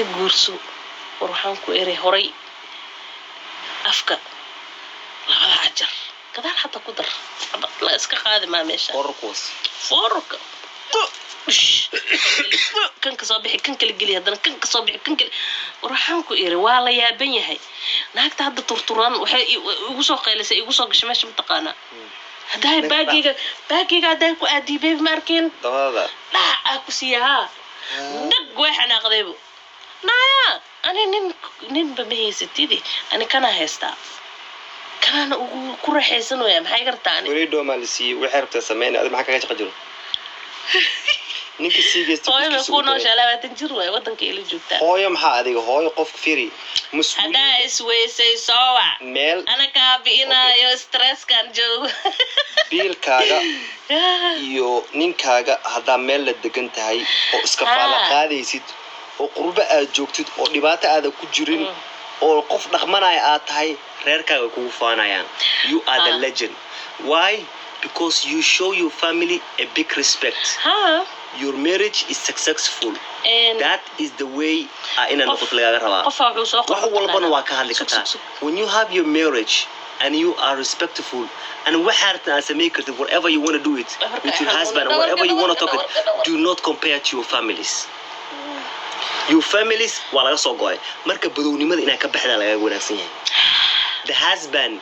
guurso waxaan ku eray horay afka labada ajar gadaal xataa ku dar la iska qaadi ma meesha forka kan ka soo bixi kan kala geli hadana kan ka soo bixi kan kala waxaan ku eray waa la yaaban yahay naagta hadda turturan waxay ugu soo qaylisay ugu soo gashay meesha mataqaana haday baagiga haday ku aadiibay markeen dabada ku siyaa dad waxana qadaybo naya ani nin bameysatidi ani kana heesta kana ugu ku raxaysan way maxay gartaan wariido maalisi waxay rabtaa sameeyay aad maxaa kaga shaqo ninka siigeesto hooyo ku noo shalaabatan jir way wadanka ila joogta hooyo maxaa adiga hooyo qof firi hada isweysay soowa meel ana ka biinayo stress kan joogo biilkaaga iyo ninkaaga hada meel la degan tahay oo iska faala qaadaysid oo qurba aad joogtid oo dhibaato aad ku jirin oo qof dhaqmanay aad tahay reerkaaga kugu faanayaan you are the legend why because you show your family a big respect your marriage is successful and that is the way in an qofka laga rabaa wax walbana waa ka hadli kartaa when you have your marriage and you are respectful and waxaartan aad sameey kartid whatever you want to do it with your husband or whatever you want to talk it do not compare to your families your families waa laga soo go'ay marka badownimada inaa ka baxda laga wanaagsan yahay the husband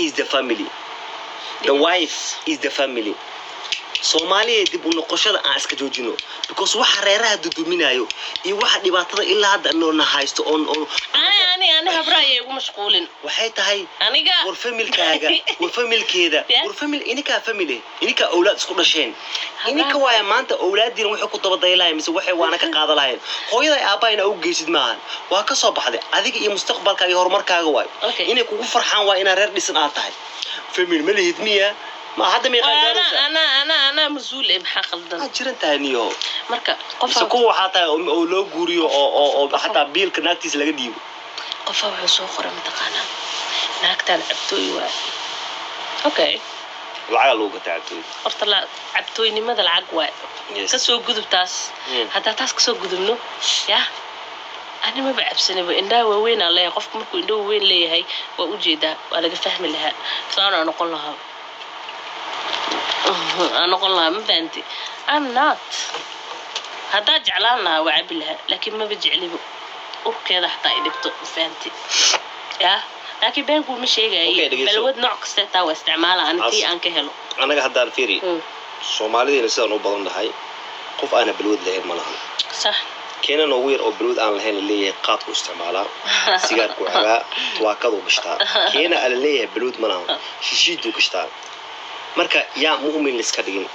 is the family the wife is the family Soomaaliya dib u noqoshada aan iska joojino because waxa reeraha duduminayo iyo waxa dhibaatada ilaa hadda noona haysto on ani habraaye ugu mashquulin waxay tahay aniga war familkaaga war familkeeda war family inika awlaad isku dhasheen inika waaya maanta awlaadiina waxay ku dabadaylaayeen mise waxay waana ka qaadalaayeen hooyada aabaayna u geesid maahan waa ka soo baxday adiga iyo mustaqbalkaaga iyo horumarkaaga waay inay kugu farxaan waa ina reer dhisan aad tahay family ma leeyahay miya ما هذا ما يقدر أنا مسؤول بحق الدم أجرن تانيو مركا قفا كوا حتى أو لو جوريو أو حتى بيل كناكتيس لقى ديو قفا وحصو خرا متقانا ناكتان عبتوي أوكي العقل لو قتعبتوي أرتلا عبتوي لماذا العقوة كسو جذب تاس هذا تاس كسو جذب نو يا أنا ما بعرف سنة إندا وين الله يقفكم إندا وين ليه هاي وأوجده وأنا فاهم لها صار أنا أقول لها أنا والله ما فهمتي I'm not هذا جعلنا وعبلها لكن ما بجعلي وكذا حتى يدبتو فهمتي يا لكن بينكم مش هيك بلود نوع كستة واستعمالها أنا تي أنك هلو أنا قاعد دار فيري Soomaaliya inay noo badan tahay qof aan balwad lahayn ma lahan صح كنا نوير أو بلود aan lahayn leeyahay qaad ku isticmaala sigaar ku cabaa tuwaakadu gashtaa كنا aan leeyahay balwad ma lahan shishiidu gashtaa marka yaa mu'min iska dhigin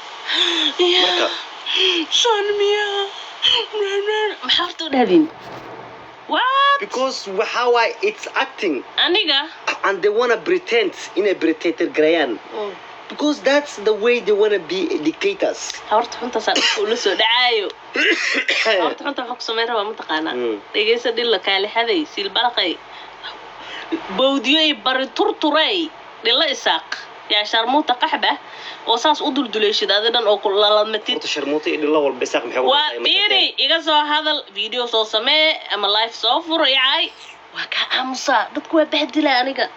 marka sonmiya maxaartu dhaadin what because how it's acting aniga and they want to pretend in a dictator grayan because that's the way they want to be dictators horta xunta saad u soo dhacaayo horta xunta xog sameeyay ma taqaana dhageysa dhilla kaali haday sil balqay bawdiyo bar turturay dhilla isaaq يا شرموطة قحبة وصاص أدل دليشد هذا دن أو كل الله متين شرموطة إدل الله والبساق محور وبيري إجازة هذا الفيديو صو سماء أما لايف صوفر يعاي وكأمسا بتكون بهدلة أنا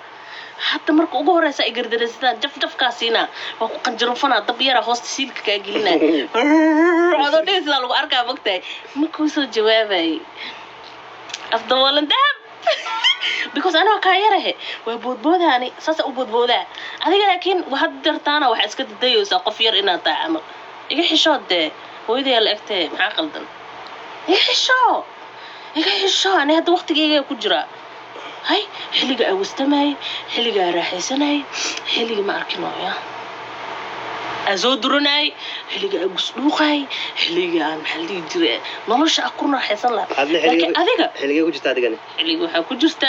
حتى مركو جورة سايقر درستان جف كاسينا وقن جرفنا طبيعة هوست سيلك كاجلنا هذا ليس لالو أركب وقتها مكوسو جوابي أفضل ولا دام because أنا كايره وبودبوده يعني ساس وبودبوده هذا لكن وهاد درتانا واحد سكت ديو ساقفير إنا طعمه يحشود ده هو يدي الأكتة معقل دن يحشو أنا هاد وقت جاي كجرا هاي حلقة أوستماي حلقة راح يسناي حلقة ما أركناه يا أزودرناي حلقة أقصدوقاي حلقة عن حلقة جرا نلاش أقرنا حيصل له لكن هذيك حلقة كجرت هذيك حلقة وح كجرت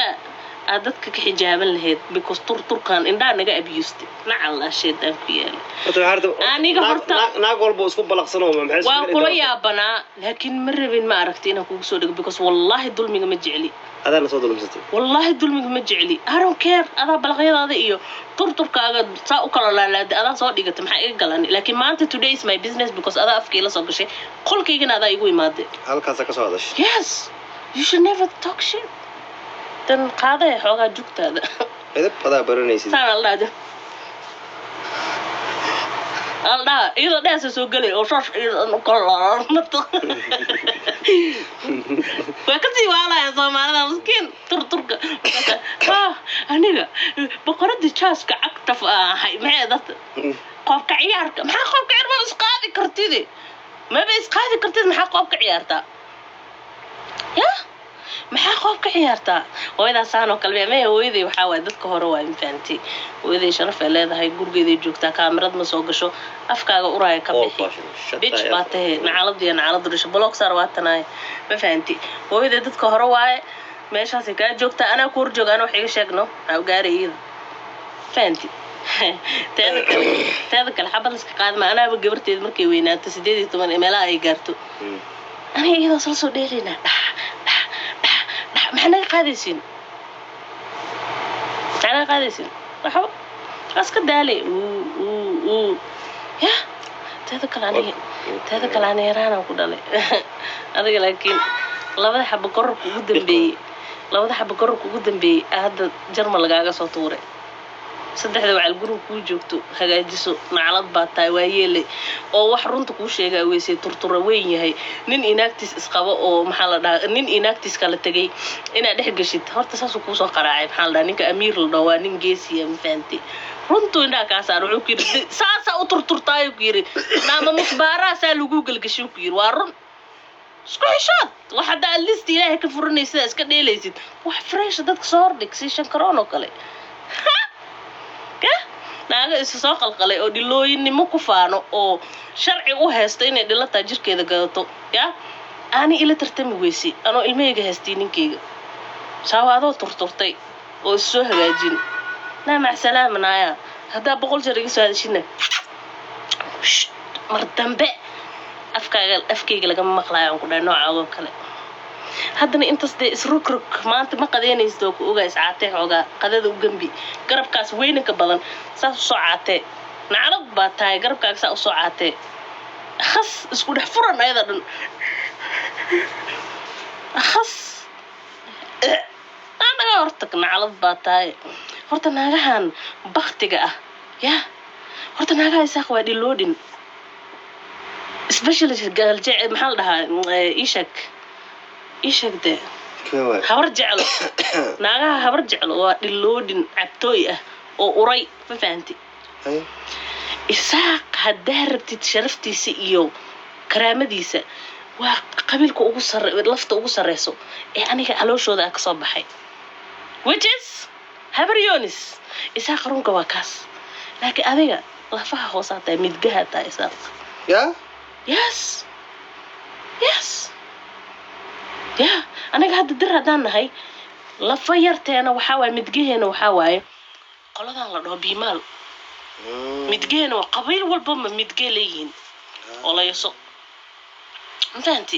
عادتك كحجاب الهيد because turkan إن ده نجا أبيست نعل أشياء ده كيال أنا قهرت ناقول بوسكو بلغسنا وما محس وأقول يا بنا لكن مرة بين ما عرفتينا كوسودك because والله دول ميجا مجعلي هذا أنا صادق مستي والله دول ميجا مجعلي I don't care هذا بلغير هذا إيوه turka saa u kala laalaad adaa soo dhigata maxay iga galan laakiin maanta today is my business because adaa afkii la soo gashay qolkaygana adaa igu imaade halkaas ka soo hadash yes you should never talk shit dan qaaday xoogaa jugtaada edeb badaa baranaysid saan aldhaado aldhaa iyadoo dheesa soo gelay oo shoosh iyadoo kolaarmato waa kasii waalaya soomaalida miskiin turturka aniga boqoradii jaaska cagtaf ahay maxay dadka qoobka ciyaarka maxaa qoobka ciyaar ma isqaadi kartid maba isqaadi kartid maxaa qoobka ciyaartaa ya maxaa qoobka ciyaartaa hooyadaasaan oo kale ma hooyaday waxaa waay dadka hore waa infaanti hooyaday sharaf ay leedahay gurigeeday joogtaa kaamirad ma soo gasho afkaaga uraya ka bixi bitch baa tahay nacalad dhasho block sar waa tanaay ma fahanti hooyaday dadka hore waaye meeshaas ka joogtaa anaa ku hor joogaan wax iga sheegno aan gaarayid fahanti teeda kale xabad iska qaadma anaaba gabarteed markay weynaato 18 meelaha ay gaarto aniga iyadoo soo dheelina maxaa naga qaadaysiin waxba aska daalay ya teeda kale aniga yaraan ku dhalay adiga laakiin labada xabo kororka ugu dambeeyay hadda jarmal lagaaga soo tuuray saddexda wacal guriga ku joogto hagaajiso nacalad baa tahay waa yeelay oo wax runta ku sheegaa weysay turtura weyn yahay nin inaagtiis isqabo oo maxaa la dhahaa nin inaagtiis kala tagay inaad dhex gashid horta saas uu ku soo qaraacay maxaa la dhahaa ninka amiir la dhahaa waa nin geesiya ma fahanti runtu indhaa ka saar wuxuu ku yiri saasa u turturtaayo ku yiri naama musbaara saa lagu galgasho ku yiri waa run isku xishood wax hadda list ilaahay ka furanaysa iska dheelaysid wax fresh dadka soo hordhig si shan karoon oo kale naaga isu soo qalqalay oo dhilooyinnimo ku faano oo sharci u haysto inay dhilata jirkeeda gadato ya aani ila tartami weysay anoo ilmeyga haystay ninkeyga saawaadoo turturtay oo isu soo hagaajin mac salaamanaaya haddaa 100 jeer iga soo hadashina mar dambe afkayga lagama maqlaayo aan ku dhahay noocaago kale haddana intaas dee isrugrug maanta ma qadeynaysid oo ku ogaa iscaatee xoogaa qadada u gambi garabkaas weynanka badan saas u soo caatee nacalad baa tahay garabkaaga saa u soo caatee khas isku dhex furan ayada dhan khas naga hortag nacalad baa tahay horta naagahan baktiga ah ya horta naagaha isaaq waa dhiloodhin especially galjecel maxaa la dhahaa ishagde habar jeclo naagaha habar jeclo waa dhiloodhin cabtooy ah oo uray ma fahanti isaaq haddaa rabtid sharaftiisa iyo karaamadiisa waa qabiilka lafta ugu sareyso ee aniga calooshooda ka soo baxay which is habar yonis isaaq runka waa kaas laakiin adiga lafaha hoosaata midgaha taa isaaq yes ya anaga hadda dir haddaan nahay lafa yarteena waxaa waaye midgaheena waxaa waaye qoladan la dhaho biimaal midgaheena waa qabiil walba ma midgee leeyihiin oo la yaso intaanti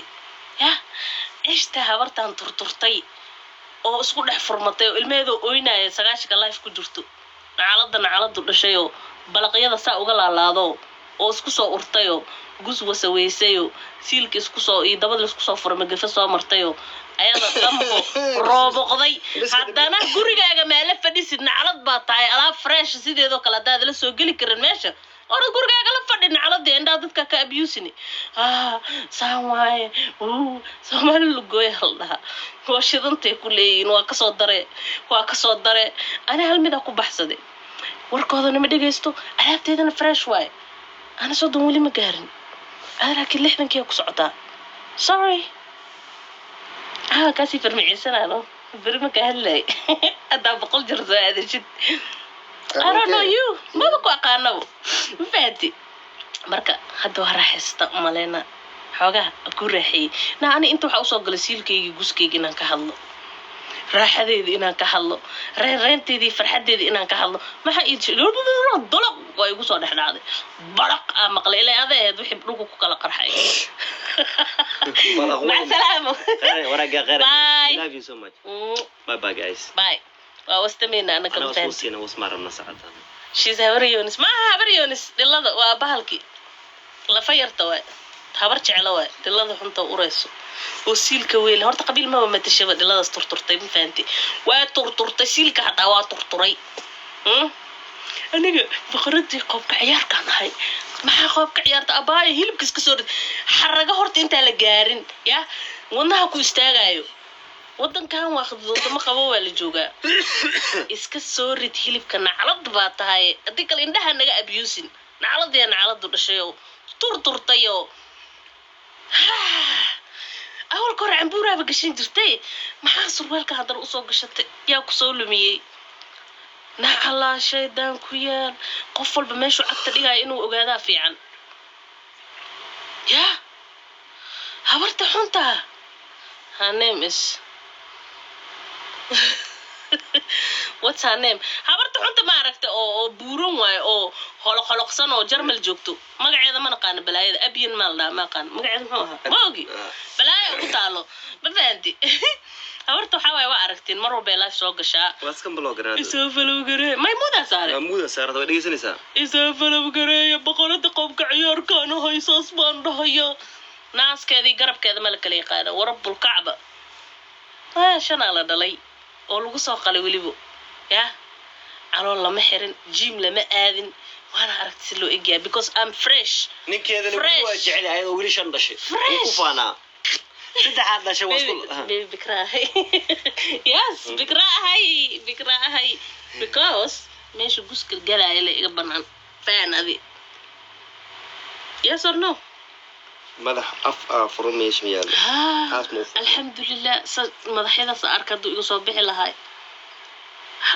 ya ishta habartaan turturtay oo isku dhex furmatay oo ilmeedoo ooynaya 9 life ku jirto nacaladu dhashay oo balaqyada saa uga laalaado oo isku soo urtayo gus wasaweysayo siilka isku soo iyo dabada isku soo furay magafa soo martayo ayada dambo rooboqday haddana gurigaaga meela fadhisid nacalad baa tahay alaab fresh sideedoo kale hadaad la soo geli karin meesha oo gurigaaga la fadhi nacalada indhaa dadka ka abusini saan waaye Soomaali lugooy haldaha waa shidantay ku leeyihiin waa ka soo dare ana hal mid ku baxsaday warkoodana ma dhageysto alaabteedana fresh waaye ana soo doon wali ma gaarin laakiin 60 ku socotaa sorry kasi farmiciisanaano bari ma ka hadlay hadda 100 jeer soo aadashid I don't know you ma ku aqaano ma fahanti marka hadda waa raaxaysta maleena xoogaa ku raaxay ani inta waxa u soo galay siilkayga guskayga inaan ka hadlo raaxadeeda inaan ka hadlo reereynteedii farxadeeda inaan ka hadlo maxaa ii dolaq way igu soo dhaxdhacday baraq maqlay ilaa adeed wixii dhulku ku kala qarxay مع السلامة ورقة غير love you so much bye guys bye واستمينا أنا كم فان أنا وسمار النصعد she's هبريونس ما هبريونس لله وابهالكي لا فيرتوا habar jeclo waay dhilada xunta urayso oo siilka weyn horta qabiil ma matashaba dhiladaas turturtay ma fahanti waa turturtay siilka hataa waa turturay aniga boqoradii qoobka ciyaarkaan ahay maxaa qoobka ciyaarta abaaya hilibka iska soo rid xaraga horta intaa la gaarin ya wadnaha ku istaagayo wadankan waa wadamo qabo waa la joogaa iska soo rid hilibka naclad baa tahay haddii kale indhaha naga abusin nacladii nacladu dhashayo turturtayo awalka hore cambuuraaba gashan jirtay maxaa surwaalka haddana usoo gashatay yaa kusoo lumiyey nacalaa shaydaan ku yaal qof walba meeshuu cagta dhigaya inuu ogaadaa fiican ya habarta xunta her name is what's her name habarta xunta ma aragta oo buuran waayo oo holoqsan oo jarmal joogto magaceeda ma naqaano balaayada abyan ma la ma aqaan magaceeda muxuu ahaa ma ogi balaaya ugu taalo ma fahanti habarta waxa way waa aragtiin mar walba live soo gashaa waskan blogger isoo falowgare maymuuda saare mamuuda saarada way dhageysanaysaa isoo falowgare boqorada qoobka ciyaarkaan haysaas baan dhahayo naaskeedii garabkeeda ma la kala yaqaano warabbul kacba shana la dhalay oo lagu soo qalay weliba ya calool lama xirin gym lama aadin waana aragti si loo egyaa because I'm fresh ninkeedana waa jecel yahay oo wili shan dhashay ku faanaa saddexaad dhashay waa bikrahay yes bikrahay because meesha guskal galaya la iga banaan faanadi yes or no madax formation yaal alxamdulillah madaxyada saarkadu igu soo bixi lahay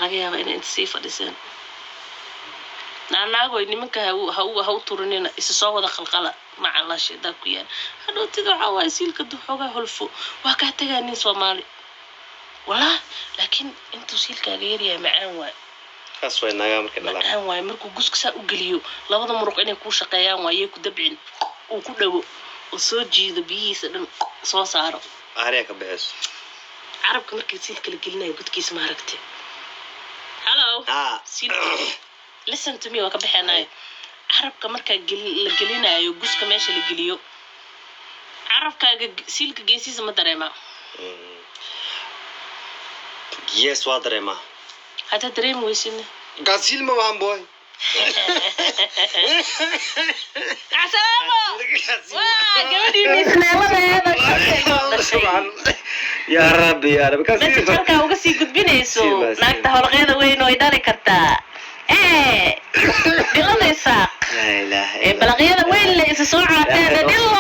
laga yaabaa inay inta sii fadhiseen naanaago nimanka ha u turinina isa soo wada qalqala maca la sheedaa ku yaal hadhootida waxa waa siilka duxoogaa holfo waa kaa tagaa nin Soomaali wala laakiin intuu siilkaaga yaryahay macaan waay kaas way naga markay dhalaan macaan waay markuu guska saa u geliyo labada muruq inay ku shaqeeyaan waayay ku dabcin uu ku dhawo oo soo jiido biyihiisa dhan soo saaro aariya ka bixiso carabka markii siilka la gelinayo gudkiisa ma aragtay hello listen to me waa ka bixinay carabka marka la gelinayo guska meesha la geliyo carabkaaga siilka geesiisa ma dareema yes waa dareema hada dareem weysina gaasiil ma waan boy asalaamo waa gabadhii misneelada ya rabbi kasi halka uga sii gudbinayso naagta hawlqeeda weyn oo idari kartaa dilanaysa la ilaaha balaqiyada weyn la isa soo caateeda dhilo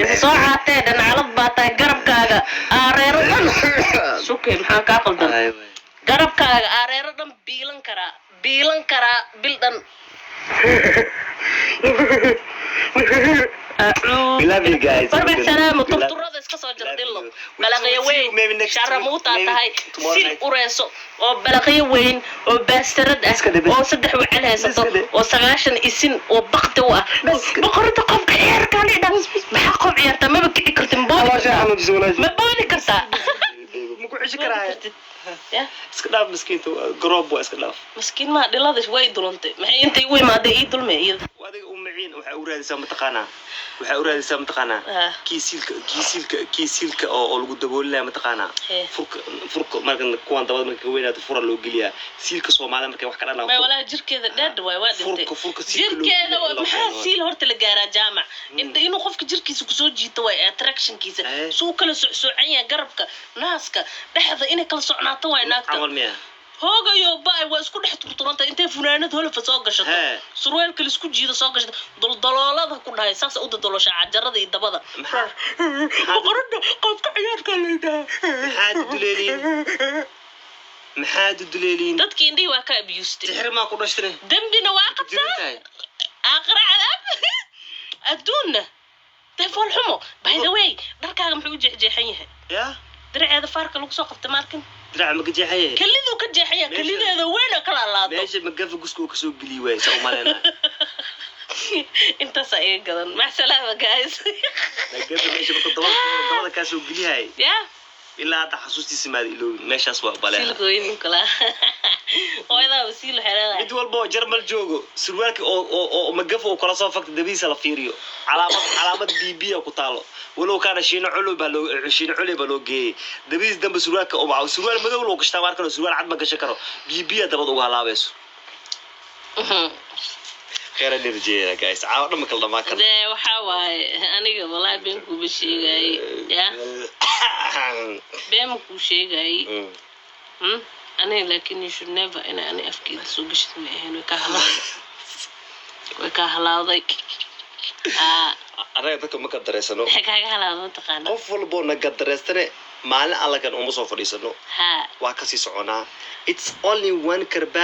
isa soo caateeda naclad baa tahay garabkaaga aareero dhan sukay maxaa kaa qaldan garabkaaga aareero dhan biilan karaa bil dhan we love you guys barbe salaam turturada iska soo jardilo balaqiyo weyn sharamuuta tahay sil ureeso oo balaqiyo weyn oo baastarad ah oo saddex wacel haysato oo 9 isin oo baqti u ah boqorada qofka ciyaarka leedah maxaa qof ciyaarta ma kici kartin ma booli kartaa ma ku cishi karaa ya iska dhaaf miskiinta garoob waa iska dhaaf miskiin ma dhilada way dulantay maxay intay u imaadey ii dulmay iyada adiga u maciin waxa u raadaysaa mataqaana kiisilka oo lagu daboolaya mataqaana furka markan kuwan dabada marka weynaado fura loo geliyaa siilka Soomaaliya markay wax ka dhanaa ma wala jirkeeda dheer way waa dhintay jirkeeda maxaa siil horta la gaaraa jaamac inuu qofka jirkiisa ku soo jiito way attractionkiisa soo kala socon yahay garabka naaska dhexda inay kala socnaato way naagta hoogayo baay waa isku dhex turturanta intay funaanad holfa soo gashato surwaalka la isku jiido soo gashato daloolada ku dhahay saas u dadolosha cajarada iyo dabada boqorada qofka ciyaarka leedahay maxaad duleelin dadkii indhii waa ka abused sixir ma ku dhashtay dambina waa qabtaa aakhira cadaab adduunna tafal xumo by the way dharkaaga muxuu jeexjeexan yahay ya dirceeda faarka lagu soo qabtay markin dirac ma gajeexay kalidu ka jeexaya kalideeda weyn kala laado meesha magafa gusku ka soo gili way soo maleena inta say gadan ma salaama guys magafa meesha ku dabada ka soo gilihay ya ilaa hadda xasuustiisa maad iloobi meeshaas waa baleeha silkooyin kala hooyada wasiil xeelada mid walba oo jarmal joogo surwaalka oo magaf oo kala soo fagta dabiisa la fiiriyo calaamad BB ku taalo walow kaana shiino culub baa loo geeyay dabiis dambe surwaalka oo baa surwaal madow loo gashtaa markan surwaal cad ma gashan karo BB dabad uga halaabayso khayra dirjeera guys caawa dhama kala dhamaa kan waxa waaye aniga wallahi been ku sheegay ya been ku sheegay aniga laakiin you should never ani afkiisa soo gashid ma ahayn way ka halawday anaga dadka ma ka dareysano kaaga halawdo taqaan qof walbo naga dareystane maalin alla kan uma soo fadhiisano ha waa ka sii soconaa it's only one karba